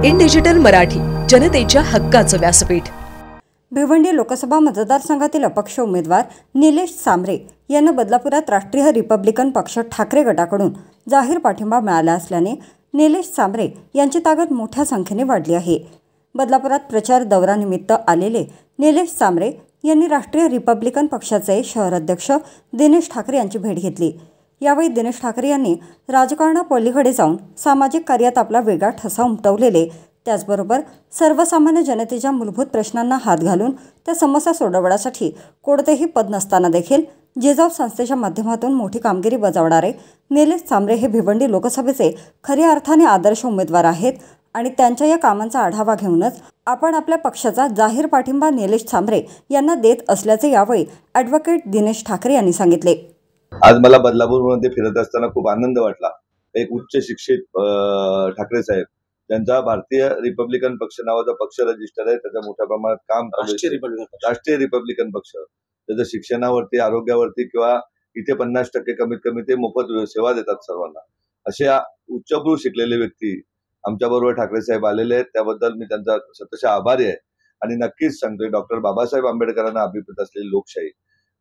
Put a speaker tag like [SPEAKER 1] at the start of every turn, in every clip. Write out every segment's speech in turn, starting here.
[SPEAKER 1] In digital Marathi, जनतेच्या हक्काचं व्यासपीठ।
[SPEAKER 2] भिवंडी लोकसभा मतदारसंघातील अपक्ष उमेदवार निलेश सांबरे यांना बदलापुरात राष्ट्रीय रिपब्लिकन पक्ष ठाकरे गटाकडून जाहीर पाठिंबा मिळाला असल्याने निलेश सांबरे यांची ताकद मोठ्या संख्येने वाढली आहे। बदलापुरात प्रचार दौऱ्यानिमित्त आलेले निलेश सांबरे यांनी राष्ट्रीय रिपब्लिकन पक्षाचे शहराध्यक्ष दिनेश ठाकरे यांची भेट घेतली। यावेळी दिनेश ठाकरे यांनी राजकारणापलीकडे जाऊन सामाजिक कार्यात आपला वेगळा ठसा उमटवलेले, त्याचबरोबर सर्वसामान्य जनतेच्या मूलभूत प्रश्नांना हात घालून त्या समस्या सोडवण्यासाठी कोणतेही पद नसताना देखील जिजाऊ संस्थेच्या माध्यमातून मोठी कामगिरी बजावणारे निलेश सांबरे हे भिवंडी लोकसभेचे खऱ्या अर्थाने आदर्श उमेदवार आहेत आणि त्यांच्या या कामांचा आढावा घेऊनच आपण आपल्या पक्षाचा जाहीर पाठिंबा निलेश सांबरे यांना देत असल्याचे यावेळी ॲडव्होकेट दिनेश ठाकरे यांनी सांगितले।
[SPEAKER 3] आज मला बदलापूरमध्ये फिरत असताना खूप आनंद वाटला। एक उच्च शिक्षित ठाकरे साहेब, त्यांचा भारतीय रिपब्लिकन पक्ष नावाचा पक्ष रजिस्टर आहे, त्याचा मोठ्या प्रमाणात काम राष्ट्रीय रिपब्लिकन पक्ष, त्याच्या शिक्षणावरती, आरोग्यावरती किंवा इथे 50% कमीत कमी ते मोफत सेवा देतात सर्वांना। अशा उच्चभ्रू शिकलेले व्यक्ती आमच्या बरोबर ठाकरे साहेब आलेले आहेत, त्याबद्दल मी त्यांचा सतत आभारी आहे। आणि नक्कीच सांगतोय, डॉक्टर बाबासाहेब आंबेडकरांना अभिप्रेत असलेली लोकशाही,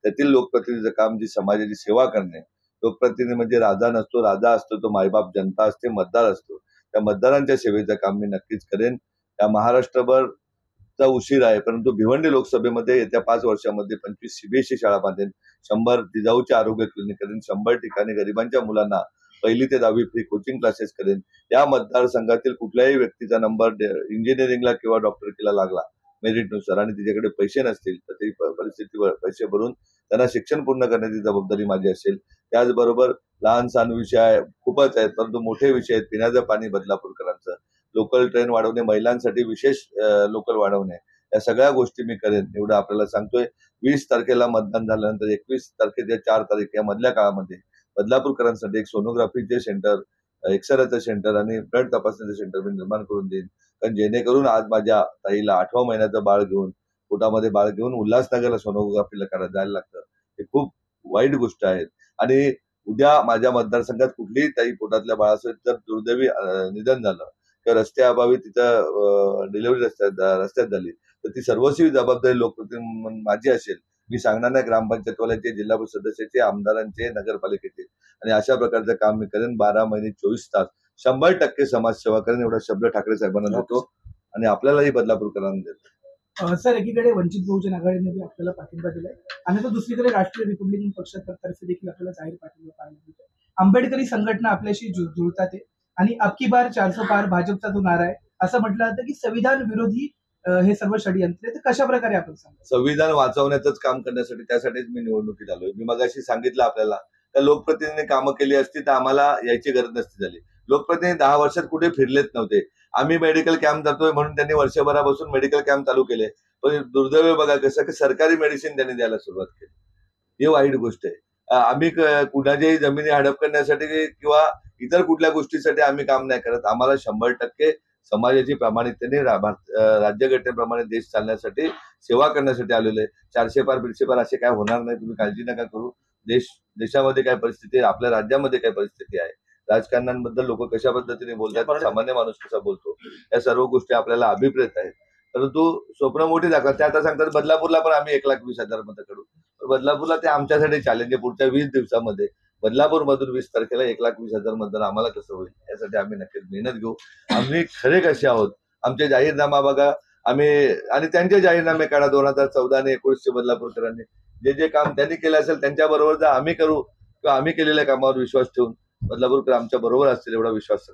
[SPEAKER 3] त्यातील लोकप्रतिनिधीचं काम जी समाजाची सेवा करणे। लोकप्रतिनिधी म्हणजे राजा नसतो, राजा असतो तो मायबाप, जनता असते, मतदार असतो। त्या मतदारांच्या सेवेचं काम मी नक्कीच करेन। त्या महाराष्ट्रभरचा उशीर आहे, परंतु भिवंडी लोकसभेमध्ये येत्या 5 वर्षामध्ये 25 CBSE शाळा बांधेन, 100 जिजाऊचे आरोग्य क्लिनिक करेन, 100 ठिकाणी गरिबांच्या मुलांना 1ली ते 10वी फ्री कोचिंग क्लासेस करेन। या मतदारसंघातील कुठल्याही व्यक्तीचा नंबर इंजिनिअरिंगला किंवा डॉक्टरकीला लागला मेरिटनुसार आणि तिच्याकडे पैसे नसतील तर ती परिस्थितीवर पैसे भरून त्यांना शिक्षण पूर्ण करण्याची जबाबदारी माझी असेल। त्याचबरोबर लहान सहान विषय खूपच आहेत, परंतु मोठे विषय आहेत। पिण्याचं पाणी बदलापूरकरांचं, लोकल ट्रेन वाढवणे, महिलांसाठी विशेष लोकल वाढवणे, या सगळ्या गोष्टी मी करेन एवढं आपल्याला सांगतोय। 20 तारखेला मतदान झाल्यानंतर 21 तारखेच्या 4 तारीख या मधल्या काळामध्ये बदलापूरकरांसाठी एक सोनोग्राफीचे सेंटर, एक्सरेचं सेंटर आणि ब्लड तपासणीचं सेंटर मी निर्माण करून देईन। कारण जेणेकरून आज माझ्या ताईला 8व्या महिन्याचं बाळ घेऊन, पोटामध्ये बाळ घेऊन उल्हासनगरला सोनोग्राफीला जायला लागतं, हे खूप वाईट गोष्ट आहे। आणि उद्या माझ्या मतदारसंघात कुठलीही ताई पोटातल्या बाळासोबत जर दुर्दैवी निधन झालं किंवा रस्त्याअभावी तिथं डिलिव्हरी रस्त्यात झाली तर ती सर्वस्वी जबाबदारी लोकप्रतिनिधी माझी असेल। मी सांगणार नाही ग्रामपंचायतवाल्याचे, जिल्हा परिषद सदस्याचे, आमदारांचे, नगरपालिकेचे, आणि अशा प्रकारचं काम मी करेन। 12 महिने 24 तास 100% समाजसेवा करेन एवढा शब्द ठाकरे साहेबांना देतो आणि आपल्यालाही बदलापूरकरांना देतो।
[SPEAKER 4] सर, एकीकडे वंचित बहुजन आघाडीने आपल्याला पाठिंबा दिलाय आणि तो दुसरीकडे राष्ट्रीय रिपब्लिकन पक्षातर्फे देखील आपल्याला जाहीर पाठिंबा पाहायला मिळतोय। आंबेडकरी संघटना आपल्याशी जुळतात आहे आणि अबकी बार 400 पार भाजपचा तो नारा आहे, असं म्हटलं जातं की संविधान विरोधी हे सर्व षडयंत्र आहे। तर कशा प्रकारे आपण सांगतो
[SPEAKER 3] संविधान वाचवण्याचंच काम करण्यासाठी, त्यासाठीच मी निवडणुकीत आलोय। मी मगाशी सांगितलं आपल्याला, त्या लोकप्रतिनिधींनी कामं केली असती तर आम्हाला यायची गरज नसती झाली। लोकप्रतिनिधी 10 वर्षात कुठे फिरलेच नव्हते। आम्ही मेडिकल कॅम्प जातोय म्हणून त्यांनी वर्षभरापासून मेडिकल कॅम्प चालू केले, पण दुर्दैव बघा कसं की सरकारी मेडिसिन त्यांनी द्यायला सुरुवात केली, ही वाईट गोष्ट आहे। आम्ही कुणाच्याही जमिनी हडप करण्यासाठी किंवा इतर कुठल्या गोष्टीसाठी आम्ही काम नाही करत। आम्हाला 100% समाजाची प्रामाणिकतेने राज्यघटनेप्रमाणे देश चालण्यासाठी, सेवा करण्यासाठी आलेलो आहे। 400 पार 500 पार असे काय होणार नाही, तुम्ही काळजी नका करू। देशामध्ये काय परिस्थिती आहे, आपल्या राज्यामध्ये काय परिस्थिती आहे, राजकारणाबद्दल लोक कशा पद्धतीने बोलतात, सामान्य माणूस कसा बोलतो, या सर्व गोष्टी आपल्याला अभिप्रेत आहेत। परंतु स्वप्न मोठी दाखवतात। ते आता सांगतात बदलापूरला पण आम्ही 1,20,000 मतं काढू, बदलापूरला ते आमच्यासाठी चॅलेंज आहे। पुढच्या 20 दिवसामध्ये बदलापूर मधून 20 तारखेला 1,20,000 मतदान आम्हाला कसं होईल, यासाठी आम्ही नक्कीच मेहनत घेऊ। आम्ही खरे कसे आहोत, आमचे जाहीरनामा बघा, आम्ही आणि त्यांचे जाहीरनामे काढा। 2014 आणि 19 बदलापूरकरांनी जे काम त्यांनी केलं असेल त्यांच्याबरोबर जर आम्ही करू किंवा आम्ही केलेल्या कामावर विश्वास ठेवून बदलापूरकर आमच्या बरोबर असतील एवढा विश्वास